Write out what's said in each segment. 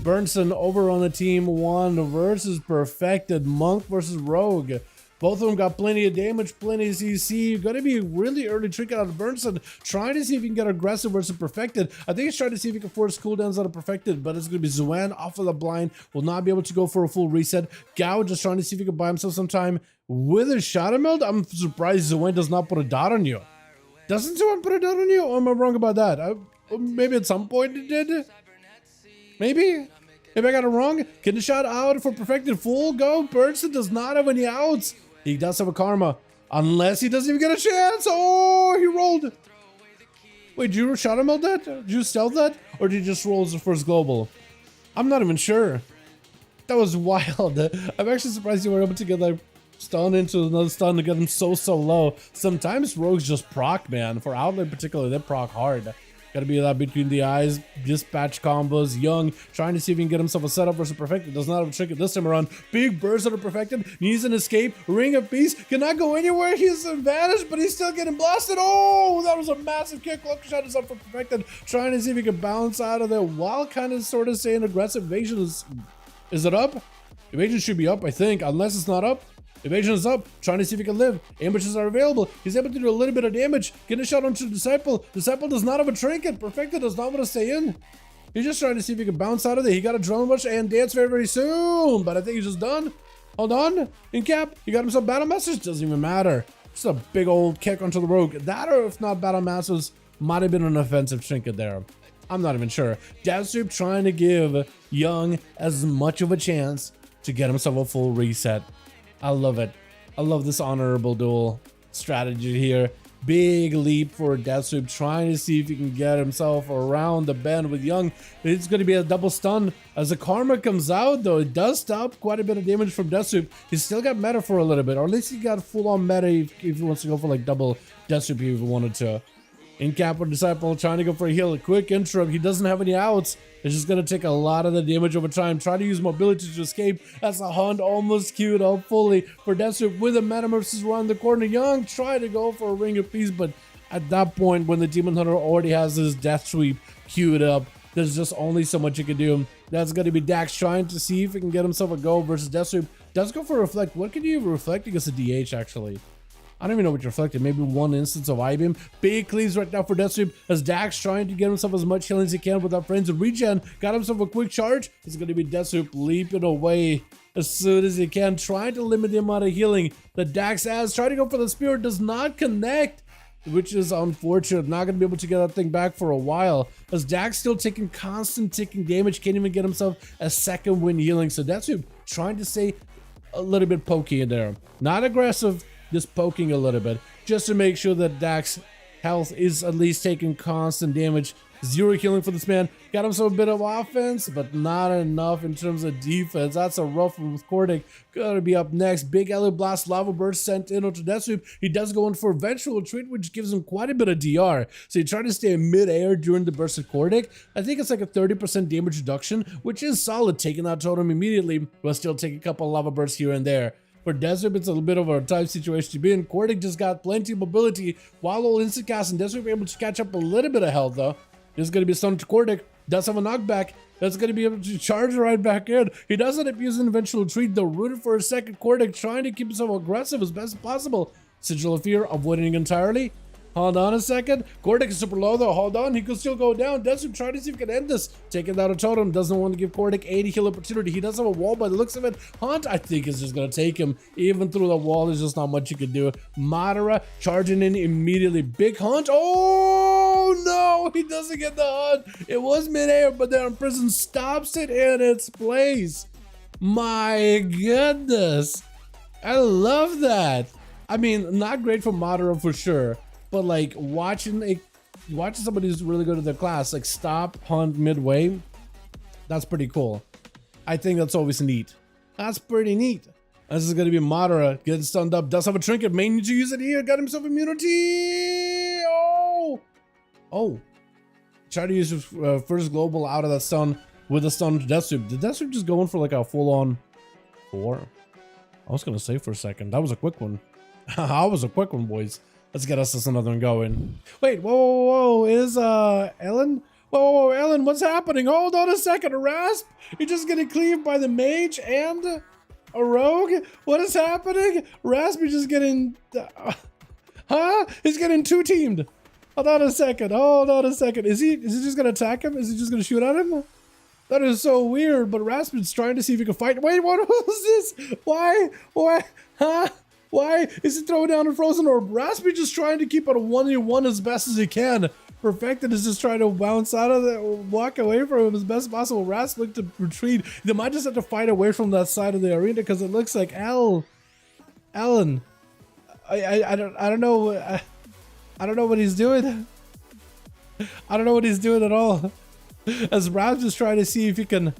Burnson over on the team one versus Perfected. Monk versus Rogue. Both of them got plenty of damage, plenty of CC. Gonna be a really early trick out of Burnson, trying to see if he can get aggressive versus Perfected. I think he's trying to see if he can force cooldowns out of Perfected, but it's gonna be Zuan off of the blind, will not be able to go for a full reset. Gao just trying to see if he can buy himself some time with a Shadow Meld. I'm surprised Zuan does not put a dot on you. Doesn't Zuan put a dot on you? Or am I wrong about that? Maybe at some point it did? Maybe I got it wrong. Can the shot out for Perfected full go? Burnson does not have any outs. He does have a karma, unless he doesn't even get a chance. Oh, he rolled. Wait, did you Shadow Meld that? Did you stealth that? Or did you just roll as the first global? I'm not even sure. That was wild. I'm actually surprised you were able to get like stun into another stun to get him so low. Sometimes rogues just proc, man. For Outlaw in particular, they proc hard. Gotta be that between the eyes, dispatch combos. Young trying to see if he can get himself a setup versus Perfected. Does not have a trick this time around. Big burst out of Perfected. Needs an escape. Ring of Peace. Cannot go anywhere. He's advantage, but he's still getting blasted. Oh, that was a massive kick. Lucky shot is up for Perfected. Trying to see if he can bounce out of there while kind of sort of saying aggressive evasion is it up? Evasion should be up, I think, unless it's not up. Evasion is up, trying to see if he can live. Ambushes are available. He's able to do a little bit of damage. Get a shot onto Disciple. Disciple does not have a trinket. Perfected does not want to stay in. He's just trying to see if he can bounce out of there. He got a drone rush and dance very soon. But I think he's just done. Hold on. In cap, he got himself battle masters. Doesn't even matter. Just a big old kick onto the rogue. That, or if not battle masters, might have been an offensive trinket there. I'm not even sure. Deathstroop trying to give Young as much of a chance to get himself a full reset. I love it. I love this honorable duel strategy here. Big leap for Deathstroop, trying to see if he can get himself around the bend with Young. It's going to be a double stun. As the karma comes out, though, it does stop quite a bit of damage from Deathstroop. He's still got meta for a little bit, or at least he got full-on meta if he wants to go for like double Deathstroop if he wanted to. In cap with Disciple, trying to go for a heal. A quick interrupt. He doesn't have any outs. It's just going to take a lot of the damage over time. Try to use mobility to escape. That's a hunt almost queued up fully for Deathstroop with a Metamorphosis around the corner. Young try to go for a Ring of Peace, but at that point, when the Demon Hunter already has his Death Sweep queued up, there's just only so much you can do. That's going to be Dax trying to see if he can get himself a go versus Deathstroop. Does go for Reflect. What can you reflect against a DH, actually? I don't even know what you reflected. Maybe one instance of I-Beam. Big cleaves right now for Deathstroop as Dax trying to get himself as much healing as he can without friends of regen. Got himself a quick charge. It's going to be Deathstroop leaping away as soon as he can, trying to limit the amount of healing that Dax has. Trying to go for the Spirit, does not connect, which is unfortunate. Not going to be able to get that thing back for a while as Dax still taking constant ticking damage. Can't even get himself a second win healing. So Deathstroop trying to stay a little bit pokey in there. Not aggressive. Just poking a little bit, just to make sure that Dax health is at least taking constant damage. Zero healing for this man. Got himself a bit of offense, but not enough in terms of defense. That's a rough one with Cordic. Gonna be up next. Big Ellie Blast Lava Burst sent in onto Deathstroop. He does go in for Vengeful Retreat, which gives him quite a bit of DR. So he tried to stay in mid-air during the burst of Cordic. I think it's like a 30% damage reduction, which is solid, taking out totem immediately, but still take a couple of lava bursts here and there. For Deathstroop, it's a little bit of a tight situation to be in. Cordic just got plenty of mobility while all instant cast, and Deathstroop able to catch up a little bit of health though. There's going to be a stun to Cordic. Does have a knockback. That's going to be able to charge right back in. He does end up using eventual retreat though. Rooted for a second. Cordic trying to keep himself aggressive as best as possible. Sigil of Fear avoiding entirely. Hold on a second. Cordic is super low though. Hold on. He could still go down. Deathstroop trying to see if he can end this. Taking down a totem. Doesn't want to give Cordic any heal opportunity. He does have a wall by the looks of it. Hunt, I think, is just going to take him. Even through the wall, there's just not much you can do. Madara charging in immediately. Big Hunt. Oh, no. He doesn't get the Hunt. It was midair, but the Prison stops it in its place. My goodness. I love that. I mean, not great for Madara for sure. But like watching somebody who's really good at their class like stop hunt midway, that's pretty cool. I think that's always neat. That's pretty neat. This is gonna be Madara getting stunned up. Does have a trinket. May need to use it here. Got himself immunity. Oh. Try to use his first global out of that stun with a stun to Deathstroop. Did Deathstroop just go in for like a full-on 4? I was gonna say for a second. That was a quick one. That was a quick one, boys. Let's get us another one going. Wait, whoa. Is Ellen Whoa, Ellen, what's happening? Hold on a second. A Rasp? You're just getting cleaved by the mage and a rogue? What is happening? Rasp is just getting... huh? He's getting two-teamed. Hold on a second. Hold on a second. Is he just going to attack him? Is he just going to shoot at him? That is so weird, but Rasp is trying to see if he can fight. Wait, what was this? Why? Huh? Why is he throwing down a frozen orb? Rasp is just trying to keep it a 1v1 as best as he can. Perfected is just trying to bounce out of it, walk away from him as best as possible. Rasp looked to retreat. They might just have to fight away from that side of the arena because it looks like Ellen. I don't know. I don't know what he's doing. I don't know what he's doing at all. As Rasp is trying to see if he can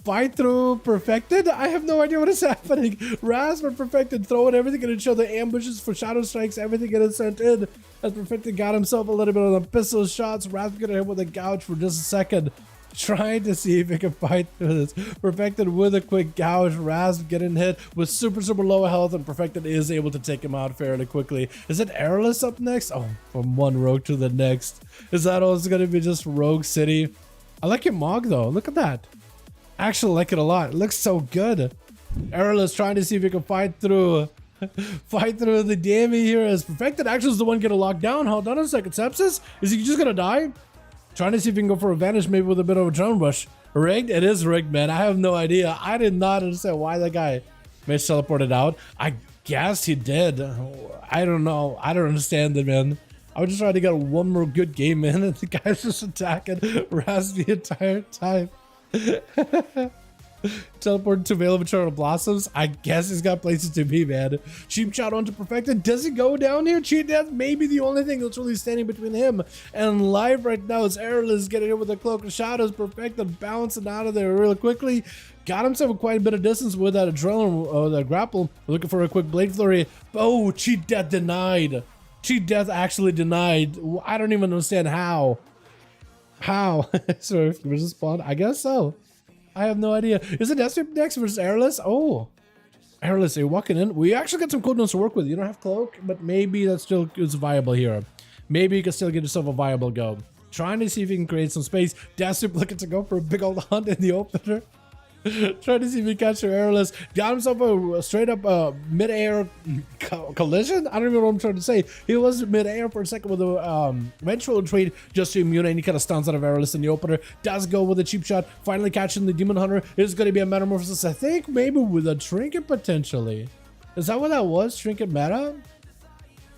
fight through Perfected. I have no idea what is happening. Rasp and Perfected throwing everything in each other, ambushes for shadow strikes, everything getting sent in. As Perfected got himself a little bit of the pistol shots, Rasp getting hit with a gouge for just a second, trying to see if he can fight through this. Perfected with a quick gouge, Rasp getting hit with super low health, and Perfected is able to take him out fairly quickly. Is it Airless up next? Oh, from one rogue to the next. Is that also going to be just Rogue City? I like your Mog though. Look at that. I actually like it a lot. It looks so good. Airless trying to see if he can fight through the Dammy here. As Perfected actually is the one getting locked down. Hold on a second. Sepsis? Is he just gonna die? Trying to see if he can go for advantage, maybe with a bit of a drone rush. Rigged? It is rigged, man. I have no idea. I did not understand why that guy Mage teleported out. I guess he did. I don't know. I don't understand it, man. I was just trying to get one more good game in, and the guy's just attacking Rasp the entire time. Teleport to Veil of Eternal Blossoms. I guess he's got places to be, man. Cheap shot onto Perfected. Does he go down here? Cheat death may be the only thing that's really standing between him and life right now. As Airless getting hit with a Cloak of Shadows. Perfected bouncing out of there really quickly. Got himself quite a bit of distance with that adrenaline, that grapple. Looking for a quick Blade Flurry. Oh, cheat death denied. Cheat death actually denied. I don't even understand how. How? So if you just spawn, I guess so. I have no idea. Is it Deathsweep next versus Airless? Oh, Airless, are you walking in? We actually got some cooldowns to work with. You don't have Cloak, but maybe that still is viable here. Maybe you can still get yourself a viable go. Trying to see if you can create some space. Deathsweep looking to go for a big old hunt in the opener. Trying to see if he catch your Airless. Got himself a straight up mid-air collision. I don't even know what I'm trying to say. He was mid-air for a second with a vengeful retreat just to immune any kind of stuns out of Airless in the opener. Does go with a cheap shot. Finally catching the Demon Hunter. It's going to be a metamorphosis, I think, maybe with a trinket potentially. Is that what that was? Trinket meta?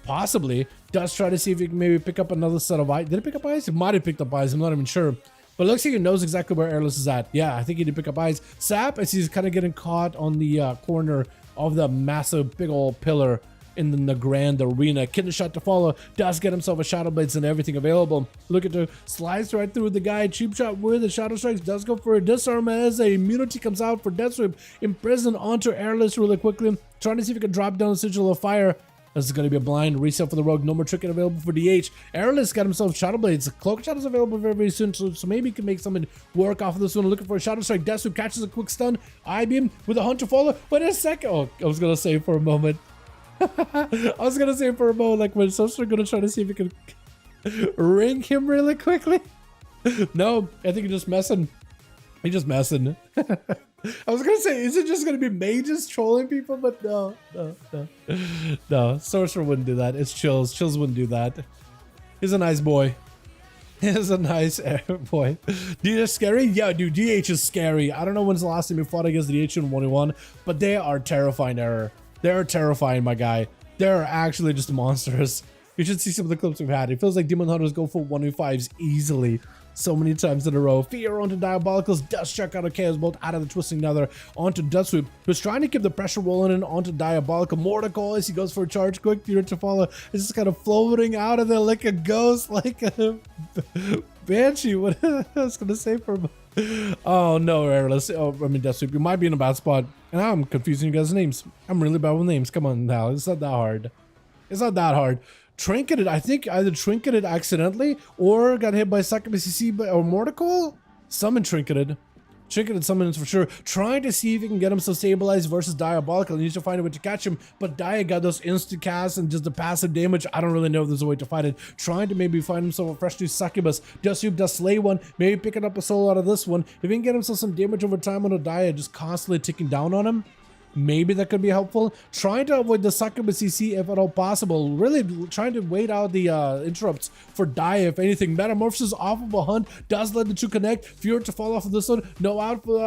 Possibly. Does try to see if he can maybe pick up another set of eyes. Did he pick up eyes? He might have picked up eyes. I'm not even sure. But it looks like he knows exactly where Airless is at. Yeah, I think he did pick up eyes. Sap, as he's kind of getting caught on the corner of the massive big old pillar in the grand arena. Kidney shot to follow. Does get himself a Shadow Blades and everything available. Looking to slice right through the guy. Cheap shot with the Shadow Strikes. Does go for a disarm as a immunity comes out for Deathsweep. Imprisoned onto Airless really quickly. Trying to see if he can drop down the Sigil of Fire. This is going to be a blind reset for the rogue. No more trinket available for DH. Airless got himself Shadow Blades. Cloak Shadow is available very soon, so maybe he can make something work off of this one. Looking for a Shadow Strike. Deathsweep catches a quick stun. I-beam with a Hunter follow. Wait a second. Oh, I was going to say for a moment. I was going to say for a moment, like when Sorcerer going to try to see if he can ring him really quickly. No, I think he's just messing. He's just messing. I was gonna say, is it just gonna be mages trolling people? But no. Sorcerer wouldn't do that. It's Chills. Chills wouldn't do that. He's a nice boy. He's a nice boy. DH scary? Yeah, dude, DH is scary. I don't know when's the last time you fought against DH in 1v1, but they are terrifying, Error. They're terrifying, my guy. They're actually just monsters. You should see some of the clips we've had. It feels like Demon Hunters go for 1v5s easily. So many times in a row. Fear onto Diabolicals. Does check out a Chaos Bolt out of the Twisting Nether onto Deathsweep, who's trying to keep the pressure rolling in onto Diabolical. Mortical as he goes for a charge. Quick Fear to follow. It's just kind of floating out of there like a ghost, like a Banshee. What I was going to say for him. Oh no, Airless. Oh, I mean Deathsweep. You might be in a bad spot. And I'm confusing you guys' names. I'm really bad with names. Come on now. It's not that hard. It's not that hard. Trinketed, I think either trinketed accidentally or got hit by Succubus CC or Mortical. Summon trinketed. Trinket and summons for sure. Trying to see if he can get himself stabilized versus Diabolical. He needs to find a way to catch him, but Dia got those instant casts and just the passive damage. I don't really know if there's a way to fight it. Trying to maybe find himself a fresh new Succubus. Just does slay one. Maybe picking up a soul out of this one. If he can get himself some damage over time on a Dia, just constantly ticking down on him, maybe that could be helpful. Trying to avoid the Succubus CC if at all possible. Really trying to wait out the interrupts for Dia if anything. Metamorphosis off of a hunt. Does let the two connect. Fury to fall off of this one. No out for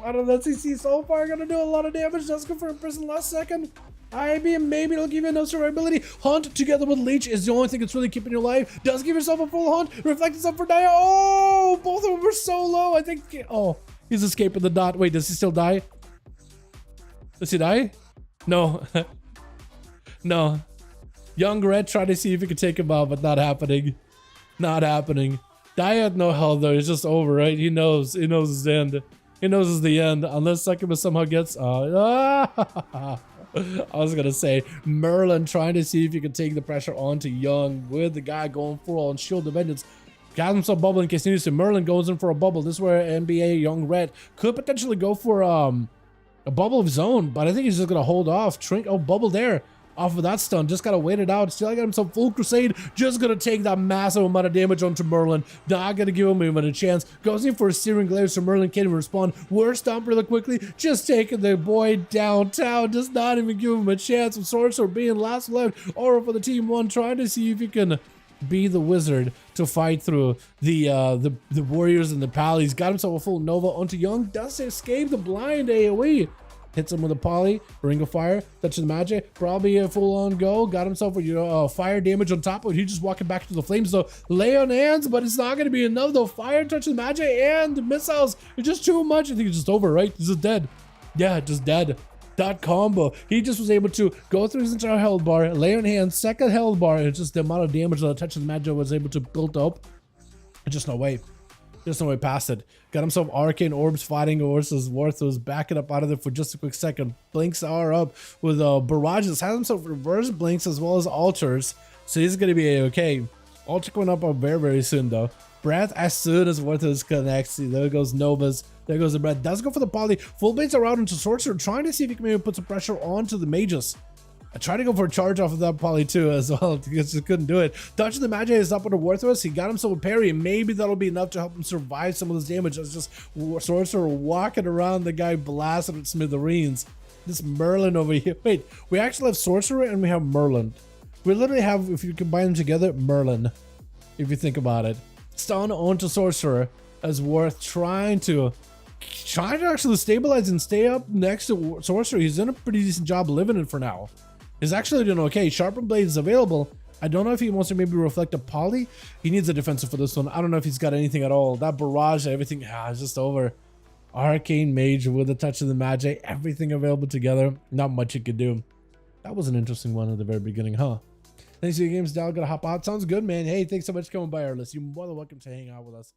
out of that CC so far. Gonna do a lot of damage. Does go for imprison last second. maybe it'll give you enough survivability. Hunt together with Leech is the only thing that's really keeping you alive. Does give yourself a full hunt. Reflect is up for Dia. Oh, both of them are so low. I think, oh, he's escaping the dot. Wait, does he still die? Does he die? No. No. Young Red tried to see if he could take him out, but not happening. Not happening. Dia had no health though. It's just over, right? He knows. He knows his end. He knows it's the end. Unless Succubus somehow gets... I was gonna say, Merlin trying to see if he can take the pressure onto Young with the guy going full on Shield of Vengeance. Got himself bubble in case he needs to. Merlin goes in for a bubble. This is where NBA Young Red could potentially go for a bubble of his own, but I think he's just gonna hold off. Oh, bubble there off of that stun. Just gotta wait it out. Still got himself full crusade. Just gonna take that massive amount of damage onto Merlin. Not gonna give him even a chance. Goes in for a searing glaive so Merlin can't even respond. Worst stomp really quickly. Just taking the boy downtown. Just not even give him a chance. With Sorcerer being last left. Aura for the team one, trying to see if he can be the wizard to fight through the warriors and the pal. He's got himself a full Nova onto Young. Does escape the blind AoE. Hits him with a poly, ring of fire, touch of the magic, probably a full-on go. Got himself a fire damage on top of it. He's just walking back to the flames though. Lay on hands, but it's not going to be enough though. Fire, touch of the magic, and the missiles. It's just too much. I think it's just over, right? He's just dead. Yeah, just dead. That combo. He just was able to go through his entire health bar, lay on hands, second health bar, and it's just the amount of damage that the touch of the magic was able to build up. There's just no way. There's no way past it. Got himself arcane orbs fighting versus Worth, was backing up out of there for just a quick second. Blinks are up with barrages. Has himself reverse blinks as well as altars. So he's gonna be okay. Altar going up very, very soon though. Breath as soon as Worth connects. See, there goes Novas. There goes the breath. Does go for the poly. Full blades around into Sorcerer, trying to see if he can maybe put some pressure onto the mages. I tried to go for a charge off of that poly too as well, because he couldn't do it. Touch of the Magic is up with the Worthless. He got himself a parry, and maybe that'll be enough to help him survive some of this damage. It's just Sorcerer walking around the guy blasted at smithereens. This Merlin over here. Wait, we actually have Sorcerer and we have Merlin. We literally have, if you combine them together, Merlin. If you think about it. Stun onto Sorcerer as Worth trying to actually stabilize and stay up next to Sorcerer. He's done a pretty decent job living it for now. He's actually doing okay. Sharpened Blade is available. I don't know if he wants to maybe reflect a poly. He needs a defensive for this one. I don't know if he's got anything at all. That barrage, everything, it's just over. Arcane Mage with a touch of the magic. Everything available together. Not much he could do. That was an interesting one at the very beginning, huh? Thanks for your games, Dal. Gotta hop out. Sounds good, man. Hey, thanks so much for coming by our list. You're more than welcome to hang out with us.